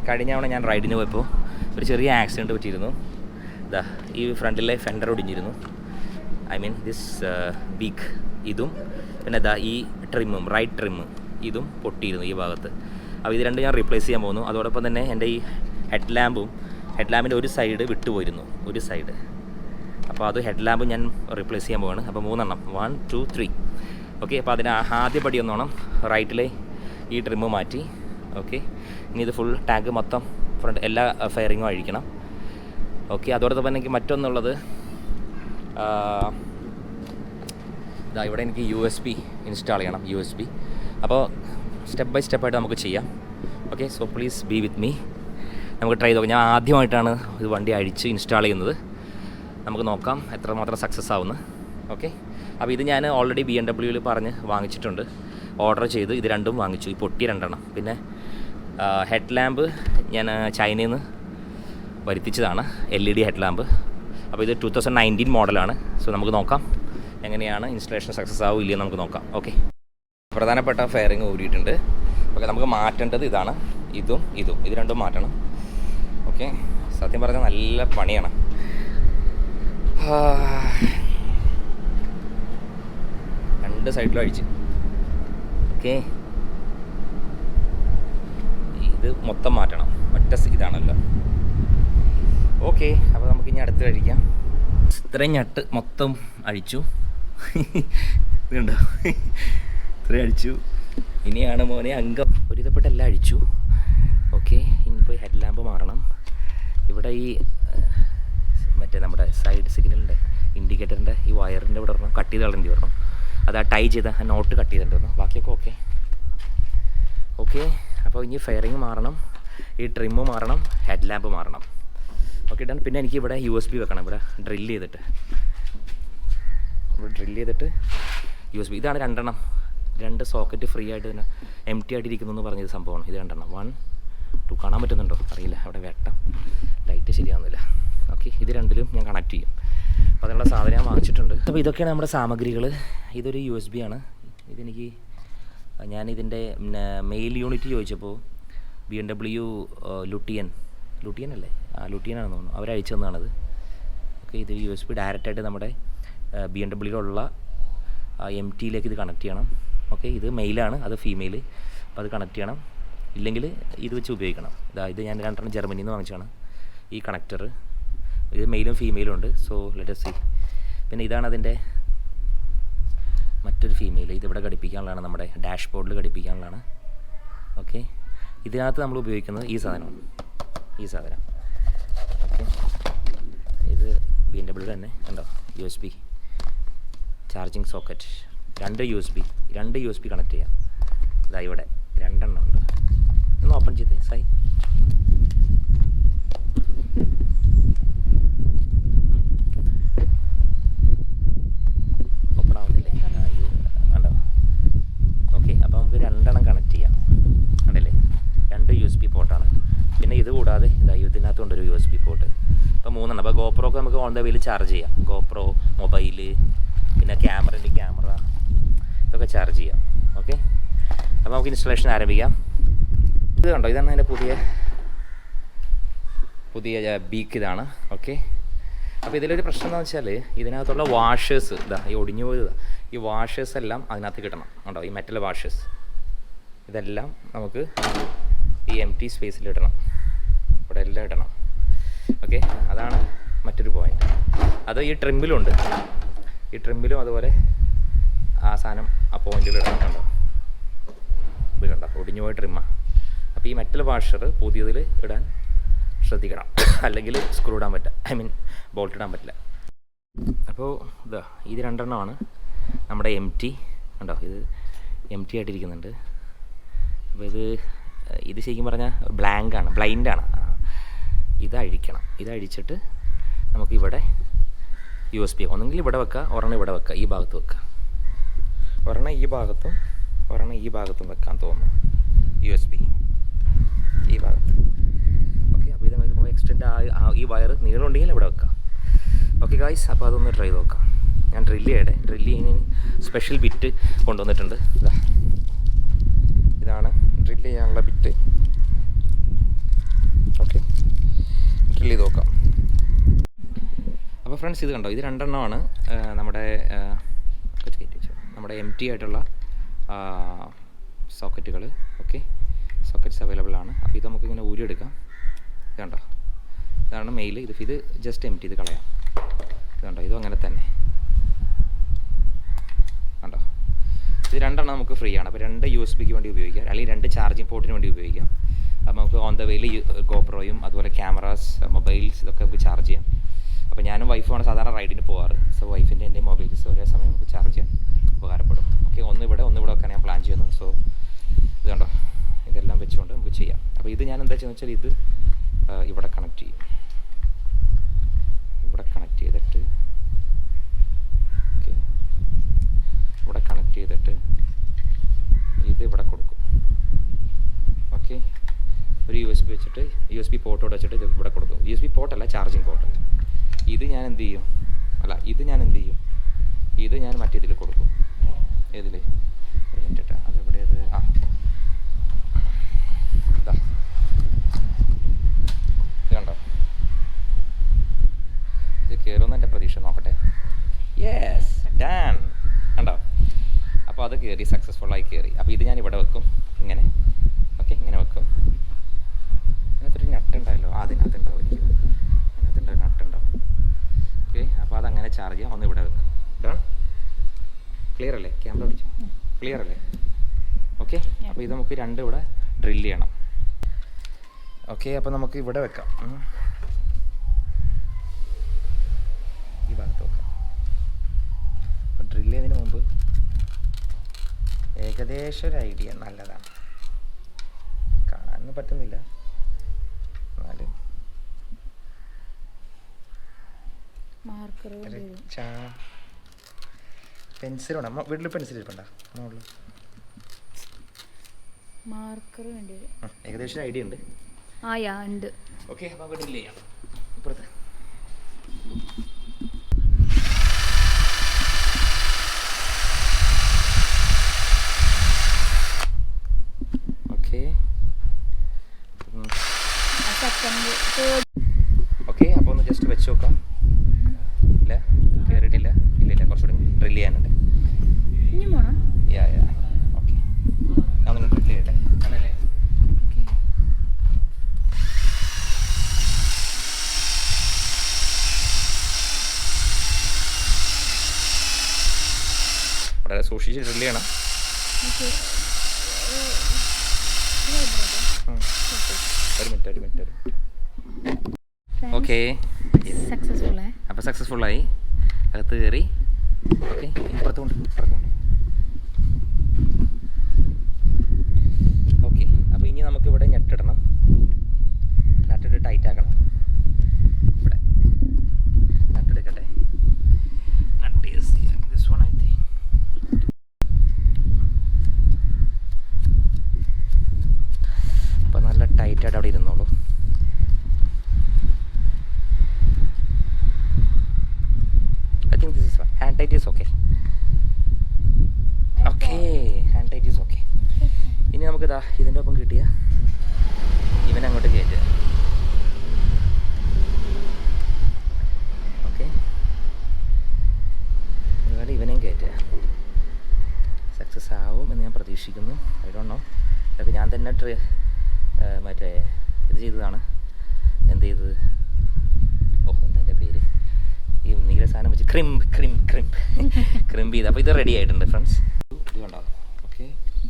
കഴിഞ്ഞ തവണ ഞാൻ റൈഡിന് പോയപ്പോൾ ഒരു ചെറിയ ആക്സിഡൻറ്റ് പറ്റിയിരുന്നു. ഇതാ ഈ ഫ്രണ്ടിലെ ഫെൻഡർ ഒടിഞ്ഞിരുന്നു. ഐ മീൻ ദിസ് ബീക്ക് ഇതും പിന്നെ ഇതാ ഈ ട്രിമ്മും റൈറ്റ് ട്രിമ്മ് ഇതും പൊട്ടിയിരുന്നു ഈ ഭാഗത്ത്. അപ്പോൾ ഇത് രണ്ടും ഞാൻ റീപ്ലേസ് ചെയ്യാൻ പോകുന്നു. അതോടൊപ്പം തന്നെ എൻ്റെ ഈ ഹെഡ് ലാമ്പിൻ്റെ ഒരു സൈഡ് വിട്ടുപോയിരുന്നു, ഒരു സൈഡ്. അപ്പോൾ അത് ഹെഡ് ലാമ്പ് ഞാൻ റീപ്ലേസ് ചെയ്യാൻ പോവാണ്. അപ്പോൾ 3 എണ്ണം 1 2 3. ഓക്കെ, അപ്പോൾ അതിന് ആദ്യ പടി ഒന്നോണം റൈറ്റിലെ ഈ ട്രിമ്മ് മാറ്റി. ഓക്കെ, ഇനി ഇത് ഫുൾ ടാങ്ക് മൊത്തം ഫ്രണ്ട് എല്ലാ ഫയറിങ്ങും അഴിക്കണം. ഓക്കെ, അതോടൊപ്പം തന്നെ എനിക്ക് മറ്റൊന്നുള്ളത് ഇതാ ഇവിടെ എനിക്ക് USB ഇൻസ്റ്റാൾ ചെയ്യണം. USB അപ്പോൾ സ്റ്റെപ്പ് ബൈ സ്റ്റെപ്പായിട്ട് നമുക്ക് ചെയ്യാം. Okay, so please be with me. നമുക്ക് ട്രൈ ചെയ്ത് നോക്കാം. ഞാൻ ആദ്യമായിട്ടാണ് ഇത് വണ്ടി അഴിച്ച് ഇൻസ്റ്റാൾ ചെയ്യുന്നത്. നമുക്ക് നോക്കാം എത്രമാത്രം സക്സസ് ആവുന്നു. ഓക്കെ, അപ്പോൾ ഇത് ഞാൻ ഓൾറെഡി BMW പറഞ്ഞ് വാങ്ങിച്ചിട്ടുണ്ട്, ഓർഡർ ചെയ്ത് ഇത് രണ്ടും വാങ്ങിച്ചു. ഈ പൊട്ടിയ 2 എണ്ണം. പിന്നെ ഹെഡ് ലാമ്പ് ഞാൻ ചൈനയിൽ നിന്ന് വരുത്തിച്ചതാണ്, LED ഹെഡ് ലാമ്പ്. അപ്പോൾ ഇത് 2019 മോഡലാണ്. സോ നമുക്ക് നോക്കാം എങ്ങനെയാണ് ഇൻസ്റ്റലേഷൻ സക്സസ് ആവും ഇല്ലയെന്ന് നമുക്ക് നോക്കാം. ഓക്കെ, പ്രധാനപ്പെട്ട ഫെയറിങ് ഊരിയിട്ടുണ്ട്. ഓക്കെ, നമുക്ക് മാറ്റേണ്ടത് ഇതാണ്, ഇതും ഇത് രണ്ടും മാറ്റണം. ഓക്കെ, സത്യം പറഞ്ഞാൽ നല്ല പണിയാണ്. രണ്ട് സൈഡിലും അഴിച്ച്. ഓക്കെ, ഇത് മൊത്തം മാറ്റണം, ഒറ്റ ഇതാണല്ലോ. ഓക്കെ, അപ്പോൾ നമുക്കിനി അടുത്ത് കഴിക്കാം. ഇത്രയും ഞട്ട് മൊത്തം അഴിച്ചു. ഇതുണ്ടോ, ഇത്രയും അഴിച്ചു. ഇനിയാണ് മോനെ അംഗം ഒരുവിധപ്പെട്ടെല്ലാം അഴിച്ചു. ഓക്കെ, ഇനിയിപ്പോൾ ഹെഡ് ലാമ്പ് മാറണം. ഇവിടെ ഈ മറ്റേ നമ്മുടെ സൈഡ് സിഗ്നലിൻ്റെ ഇൻഡിക്കേറ്ററിൻ്റെ ഈ വയറിൻ്റെ ഇവിടെ വരണം, കട്ട് ചെയ്ത് കളയേണ്ടി വരണം. അത് ആ ടൈ ചെയ്ത ആ നോട്ട് കട്ട് ചെയ്തിട്ടുണ്ടോ. ബാക്കിയൊക്കെ ഓക്കെ. ഓക്കെ, അപ്പോൾ ഇനി ഫെയറിങ് മാറണം, ഈ ട്രിമ്മ് മാറണം, ഹെഡ് ലാമ്പ് മാറണം. Okay done. പിന്നെ എനിക്ക് ഇവിടെ USB വെക്കണം, ഇവിടെ ഡ്രില്ല് ചെയ്തിട്ട് USB. ഇതാണ് 2 എണ്ണം, 2 സോക്കറ്റ് ഫ്രീ ആയിട്ട് തന്നെ empty ആയിട്ടിരിക്കുന്നു എന്ന് പറഞ്ഞൊരു സംഭവമാണ്. ഇത് 2 എണ്ണം 1 2 കാണാൻ പറ്റുന്നുണ്ടോ അറിയില്ല, അവിടെ വെട്ടം ലൈറ്റ് ശരിയാവുന്നില്ല. ഓക്കെ, ഇത് രണ്ടിലും ഞാൻ കണക്ട് ചെയ്യും. അപ്പോൾ അതിനുള്ള സാധനം ഞാൻ വാങ്ങിച്ചിട്ടുണ്ട്. അപ്പോൾ ഇതൊക്കെയാണ് നമ്മുടെ സാമഗ്രികൾ. ഇതൊരു USB ആണ്. ഇതെനിക്ക് ഞാനിതിൻ്റെ മെയിൽ യൂണിറ്റ് ചോദിച്ചപ്പോൾ BMW ലുട്ടിയൻ അല്ലേ, ലുട്ടിയനാണെന്ന് തോന്നുന്നു, അവരയച്ചു തന്നതാണത്. ഓക്കെ, ഇത് USB ഡയറക്റ്റായിട്ട് നമ്മുടെ BMW MTയിലേക്ക് ഇത് കണക്ട് ചെയ്യണം. ഓക്കെ, ഇത് മെയിലാണ്, അത് ഫീമെയിൽ. അപ്പോൾ അത് കണക്ട് ചെയ്യണം, ഇല്ലെങ്കിൽ ഇത് വെച്ച് ഉപയോഗിക്കണം. ഇത് ഞാൻ 2 എണ്ണം ജർമ്മനിയിൽ നിന്ന് വാങ്ങിച്ചാണ് ഈ കണക്ടർ. ഇത് മെയിലും ഫീമെയിലും ഉണ്ട്. So let us see. പിന്നെ ഇതാണ് അതിൻ്റെ മറ്റൊരു ഫീമെയിൽ. ഇതിവിടെ ഘടിപ്പിക്കാനുള്ളതാണ്, നമ്മുടെ ഡാഷ്ബോർഡിൽ ഘടിപ്പിക്കാനുള്ളതാണ്. ഓക്കെ, ഇതിനകത്ത് നമ്മൾ ഉപയോഗിക്കുന്നത് ഈ സാധനം. ഓക്കെ, ഇത് BMW തന്നെ കണ്ടോ, USB charging socket. 2 USB connect ചെയ്യാം. ഇതാ ഇവിടെ 2 എണ്ണം ഉണ്ട്. ഒന്ന് ഓപ്പൺ ചെയ്ത് സൈ. ഓപ്പൺ ആവുന്നില്ലേ, കണ്ടോ. ഓക്കെ, അപ്പോൾ നമുക്ക് 2 എണ്ണം കണക്ട് ചെയ്യാം. കണ്ടല്ലേ, 2 USB പോർട്ടാണ്. പിന്നെ ഇത് കൂടാതെ ഇതിനകത്തുണ്ടൊരു USB പോർട്ട്. അപ്പോൾ 3 എണ്ണം. അപ്പോൾ GoPro നമുക്ക് ഓൺ ദ വേയിൽ ചാർജ് ചെയ്യാം. GoPro, മൊബൈല്, പിന്നെ ക്യാമറ ഇതൊക്കെ ചാർജ് ചെയ്യാം. ഓക്കെ, അപ്പോൾ നമുക്ക് ഇൻസ്റ്റലേഷൻ ആരംഭിക്കാം. ഇത് കണ്ടോ, ഇതാണ് അതിൻ്റെ പുതിയ ബീക്ക് ഇതാണ്. ഓക്കെ, അപ്പോൾ ഇതിലൊരു പ്രശ്നം എന്താണെന്ന് വെച്ചാൽ ഇതിനകത്തുള്ള വാഷേഴ്സ് ഈ ഒടിഞ്ഞു പോയത്, ഈ വാഷേഴ്സ് എല്ലാം അതിനകത്ത് കിട്ടണം. കണ്ടോ, ഈ മെറ്റൽ വാഷേഴ്സ് ഇതെല്ലാം നമുക്ക് ഈ empty സ്പേസിൽ ഇടണം, ഇവിടെ എല്ലാം ഇടണം. ഓക്കെ, അതാണ് മറ്റൊരു പോയിൻ്റ്. അത് ഈ ട്രിമ്മിലുണ്ട്. ഈ ട്രിമ്മിലും അതുപോലെ ആ സാധനം ആ പോയിന്റിൽ ഇടണം. കണ്ടോ, ഇത് കണ്ടോ, ഒടിഞ്ഞു പോയ ട്രിമ്മാണ്. അപ്പോൾ ഈ മെറ്റൽ വാഷർ പുതിയതിൽ ഇടാൻ ശ്രദ്ധിക്കണം, അല്ലെങ്കിൽ സ്ക്രൂ ഇടാൻ പറ്റില്ല, ബോൾട്ട് ഇടാൻ പറ്റില്ല. അപ്പോൾ ഇത് 2 എണ്ണമാണ് നമ്മുടെ empty. കണ്ടോ, ഇത് empty ആയിട്ടിരിക്കുന്നുണ്ട്. അപ്പോൾ ഇത് ശരിക്കും പറഞ്ഞാൽ ബ്ലൈൻഡാണ്. ഇത് അഴിക്കണം. ഇത് അഴിച്ചിട്ട് നമുക്കിവിടെ USB ഒന്നെങ്കിൽ ഇവിടെ വെക്കുക, ഒരെണ്ണം ഇവിടെ വെക്കുക, ഈ ഭാഗത്ത് വെക്കുക. ഒരെണ്ണം ഈ ഭാഗത്തും വെക്കാൻ തോന്നുന്നു, USB ഈ ഭാഗത്ത്. ഓക്കെ, അപ്പോൾ ഇത് നമുക്ക് എക്സ്റ്റെൻഡ് ഈ വയർ നീളമുണ്ടെങ്കിൽ ഇവിടെ വെക്കാം. ഓക്കെ ഗായ്സ്, അപ്പോൾ അതൊന്ന് ട്രൈ ചെയ്ത് നോക്കാം. ഞാൻ ഡ്രില്ല് ചെയ്യുന്നതിന് സ്പെഷ്യൽ ബിറ്റ് കൊണ്ടുവന്നിട്ടുണ്ട്. ഇതാണ് ഡ്രില്ല് ചെയ്യാനുള്ള ബിറ്റ്. അപ്പോൾ ഫ്രണ്ട്സ് ഇത് കണ്ടോ, ഇത് രണ്ടെണ്ണമാണ് നമ്മുടെ എം ടി ആയിട്ടുള്ള സോക്കറ്റുകൾ. ഓക്കെ, സോക്കറ്റ്സ് അവൈലബിൾ ആണ്. അപ്പോൾ ഇത് നമുക്കിങ്ങനെ ഊരിയെടുക്കാം. ഇത് കണ്ടോ, ഇതാണ് മെയിൽ. ഇത് ജസ്റ്റ് എം ടി ഇത് കളയാം. ഇത് കണ്ടോ, ഇതും അങ്ങനെ തന്നെ കണ്ടോ. ഇത് രണ്ടെണ്ണം നമുക്ക് ഫ്രീ ആണ്. അപ്പോൾ 2 USB-ക്ക് വേണ്ടി ഉപയോഗിക്കാം, അല്ലെങ്കിൽ 2 ചാർജിങ് പോർട്ടിന് വേണ്ടി ഉപയോഗിക്കാം. അപ്പോൾ നമുക്ക് ഓൺ ദ വേയിൽ ഗോപ്രോയും അതുപോലെ ക്യാമറാസ്, മൊബൈൽസ് ഇതൊക്കെ നമുക്ക് ചാർജ് ചെയ്യാം. അപ്പോൾ ഞാനും വൈഫുമാണ് സാധാരണ റൈഡിന് പോകാറ്. സോ വൈഫിൻ്റെ എൻ്റെ മൊബൈൽസ് ഒരേ സമയം നമുക്ക് ചാർജ് ചെയ്യാൻ ഉപകാരപ്പെടും. ഓക്കെ, ഒന്ന് ഇവിടെ വെക്കാൻ ഞാൻ പ്ലാൻ ചെയ്യുന്നു. സോ ഇത് കണ്ടോ, ഇതെല്ലാം വെച്ചുകൊണ്ട് നമുക്ക് ചെയ്യാം. അപ്പോൾ ഇത് ഞാൻ എന്താ ചെയ്യുന്നത് വെച്ചാൽ ഇത് ഇവിടെ കണക്ട് ചെയ്യും. ഇവിടെ കണക്ട് ചെയ്തിട്ട് ഓക്കെ, ഇവിടെ കണക്ട് ചെയ്തിട്ട് ഇത് ഇവിടെ കൊടുക്കും. ഓക്കെ, ഒരു USB വെച്ചിട്ട് USB പോർട്ടോടെ വെച്ചിട്ട് ഇത് ഇവിടെ കൊടുക്കും. USB പോർട്ടല്ല, ചാർജിങ് പോർട്ട്. ഇത് ഞാൻ എന്ത് ചെയ്യും, ഇത് ഞാൻ മറ്റേതിൽ കൊടുക്കും. ഏതിൽ അതെവിടെ ഇത് കണ്ടോ, ഇത് കയറുമെന്ന് എൻ്റെ പ്രതീക്ഷ. നോക്കട്ടെ. Yes, done. കണ്ടോ, അപ്പോൾ അത് കയറി, സക്സസ്ഫുള്ളായി കയറി. അപ്പോൾ ഇത് ഞാൻ ഇവിടെ വെക്കും, ഇങ്ങനെ. ഓക്കെ, ഇങ്ങനെ വെക്കും. അതിനകത്തൊരു നട്ടുണ്ടായല്ലോ, അതിനകത്തുണ്ടാവും, അതിനകത്തുണ്ട് നട്ടുണ്ടാവും. ഓക്കെ, അപ്പോൾ അതങ്ങനെ ചാർജ് ചെയ്യാം. ഒന്ന് ഇവിടെ വെക്കും. ഡൺ. ക്ലിയർ അല്ലേ? ക്യാമറ പിടിച്ചു, ക്ലിയർ അല്ലേ? ഓക്കെ, അപ്പോൾ ഇത് നമുക്ക് 2 ഇവിടെ ഡ്രില്ല് ചെയ്യണം. ഓക്കെ, അപ്പോൾ നമുക്ക് ഇവിടെ വെക്കാം, ഈ ഭാഗത്ത് വെക്കാം. അപ്പോൾ ഡ്രില്ല് ചെയ്യുന്നതിന് മുമ്പ് ഏകദേശം ഒരു ഐഡിയ നല്ലതാണ്. കാണാനൊന്നും പറ്റുന്നില്ല, എന്നാലും പെൻസിൽ വേണം. വീട്ടിൽ പെൻസിൽ ഇരിപ്പണ്ട മുകളിൽ മാർക്കർ വേണ്ടി വരും. ഏകദേശം ഐഡിയ ഉണ്ട്. ഉണ്ട്. ഓക്കെ, അപ്പോൾ വീട്ടിൽ ചെയ്യാം. ഇപ്പുറത്ത് ഓക്കെ. ഓക്കെ, അപ്പോൾ ഒന്ന് ജസ്റ്റ് വെച്ച് നോക്കാം. ഇല്ല, കയറിയിട്ടില്ല. ഇല്ല, കുറച്ചുകൂടി ഡ്രിൽ ചെയ്യാനുണ്ട്. യാ ഓക്കെ, ഞാൻ ഒന്ന് ഡ്രിൽ ചെയ്യട്ടെ. അതല്ലേ വളരെ സൂക്ഷിച്ച് ഡ്രിൽ ചെയ്യണം. ഒരു മിനിറ്റ്. ഓക്കെ, അപ്പോൾ സക്സസ്ഫുള്ളായി അകത്ത് കയറി. ഓക്കെ, ഇപ്പുറത്തുകൊണ്ട്. ഓക്കെ, അപ്പോൾ ഇനി നമുക്കിവിടെ ഞെട്ടിടണം. നട്ടിട്ട് ടൈറ്റ് ആക്കണം. ഇവിടെ നട്ടെടുക്കട്ടെ. നട്ട് യൂസ് ചെയ്യാം. This one I think. അപ്പോൾ നല്ല ടൈറ്റായിട്ട് അവിടെ ഇരുന്നോളൂ. I think this is fine. Hand tight is okay. Hand tight is okay. ഇനി നമുക്ക് ഇതിൻ്റെ ഒപ്പം കിട്ടിയ ഇവനെ അങ്ങോട്ട് കയറ്റുക. ഓക്കെ, അതുപോലെ ഇവനെയും കയറ്റുക. സക്സസ് ആവും എന്ന് ഞാൻ പ്രതീക്ഷിക്കുന്നു. ഐ ഡോണ്ട് നോ, അതൊക്കെ ഞാൻ തന്നെ മറ്റേ ഇത് ചെയ്തതാണ്. എന്ത് ചെയ്തത്? എന്താ പേര്? ഈ നീല സാധനം വെച്ച് ക്രിംപ് ചെയ്ത്. അപ്പോൾ ഇത് റെഡി ആയിട്ടുണ്ട് ഫ്രണ്ട്സ്. ഇത് കണ്ടോ? ഓക്കെ,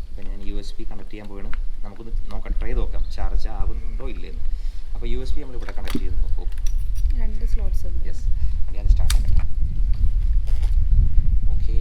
അപ്പോൾ ഞാൻ USB കണക്ട് ചെയ്യാൻ പോവാണ്. നമുക്കൊന്ന് നോക്കാം, ട്രൈ ചെയ്ത് നോക്കാം ചാർജ് ആവുന്നുണ്ടോ ഇല്ലെന്ന്. അപ്പോൾ USB നമ്മളിവിടെ കണക്ട് ചെയ്ത് നോക്കൂ. 2 സ്ലോട്ട്സ് ഉണ്ട്. യെസ്, ഞാൻ സ്റ്റാർട്ട് ആക്കട്ടെ. ഓക്കെ,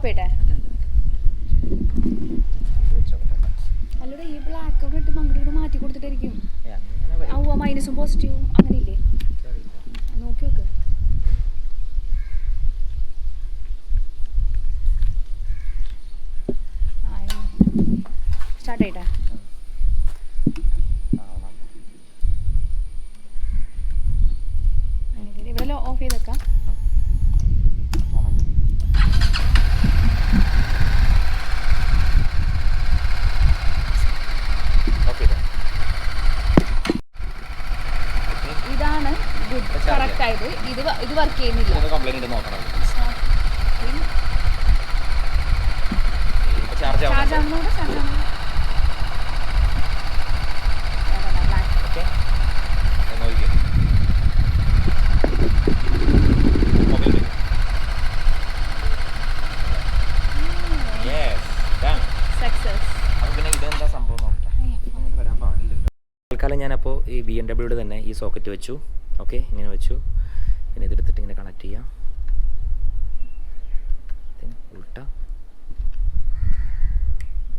സ്റ്റോപ്പ് ചെയ്യട്ടെ? അല്ലൂടെ ഈ ബ്ലാക്ക് ഒക്കെ ഇട്ട് അങ്ങോട്ട് മാറ്റി കൊടുത്തിട്ടായിരിക്കും. ഔ മൈനസും പോസിറ്റീവും അങ്ങനെ ഇല്ലേ? നോക്കി നോക്ക്. സ്റ്റാർട്ട് ചെയ്യട്ടെ? ഇവിടെ ഓഫ് ചെയ്തേക്കാം. ഇതാണ് ഗുഡ്, കറക്റ്റ് ആയത്. ഇത് വർക്ക് ചെയ്യുന്നില്ല. ചാർജ് ആവുന്നൂടെ തൽക്കാലം ഞാനപ്പോൾ ഈ BMW തന്നെ ഈ സോക്കറ്റ് വെച്ചു. ഓക്കെ, ഇങ്ങനെ വെച്ചു. പിന്നെ ഇതെടുത്തിട്ട് ഇങ്ങനെ കണക്ട് ചെയ്യാം. ഉൾട്ട.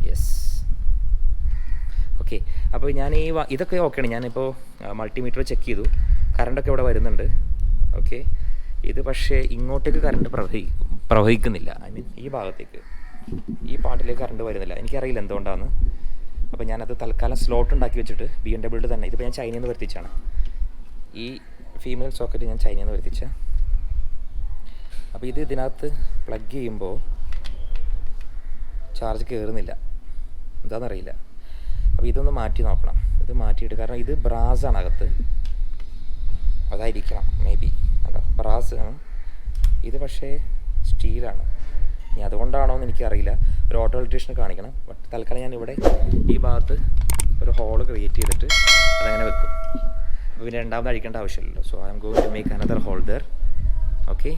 Yes, okay. അപ്പോൾ ഞാൻ ഇതൊക്കെ ഓക്കെയാണ്. ഞാനിപ്പോൾ മൾട്ടിമീറ്റർ ചെക്ക് ചെയ്തു. കറണ്ടൊക്കെ ഇവിടെ വരുന്നുണ്ട്. ഓക്കെ, ഇത് പക്ഷേ ഇങ്ങോട്ടേക്ക് കറണ്ട് പ്രവഹിക്കുന്നില്ല. ഐ മീൻ ഈ ഭാഗത്തേക്ക്, ഈ പാർട്ടിലേക്ക് കറണ്ട് വരുന്നില്ല. എനിക്കറിയില്ല എന്തുകൊണ്ടാണ്. അപ്പോൾ ഞാനത് തൽക്കാലം സ്ലോട്ട് ഉണ്ടാക്കി വെച്ചിട്ട് BMW തന്നെ, ഇതിപ്പോൾ ഞാൻ ചൈനയിൽ നിന്ന് വരുത്തിച്ചാണ്. ഈ ഫീമെയിൽ സോക്കറ്റ് ഞാൻ ചൈനയിൽ നിന്ന് വരുത്തിച്ച. അപ്പോൾ ഇത് ഇതിനകത്ത് പ്ലഗ് ചെയ്യുമ്പോൾ ചാർജ് കയറുന്നില്ല, എന്താണെന്നറിയില്ല. അപ്പോൾ ഇതൊന്ന് മാറ്റി നോക്കണം. ഇത് മാറ്റിയിട്ട്, കാരണം ഇത് ബ്രാസാണ് അകത്ത്, അതായിരിക്കണം മേ ബി. കണ്ടോ, ബ്രാസ് ആണ് ഇത്, പക്ഷേ സ്റ്റീലാണ്. ഇനി അതുകൊണ്ടാണോ എന്ന് എനിക്കറിയില്ല. ഒരു ഓട്ടോ ഇലക്ട്രീഷ്യനെ കാണിക്കണം. ബട്ട് തൽക്കാലം ഞാൻ ഇവിടെ ഈ ഭാഗത്ത് ഒരു ഹോള് ക്രിയേറ്റ് ചെയ്തിട്ട് അതങ്ങനെ വെക്കും. അപ്പോൾ പിന്നെ രണ്ടാമത് അഴിക്കേണ്ട ആവശ്യമില്ലല്ലോ. So I am going to make another hole there. Okay.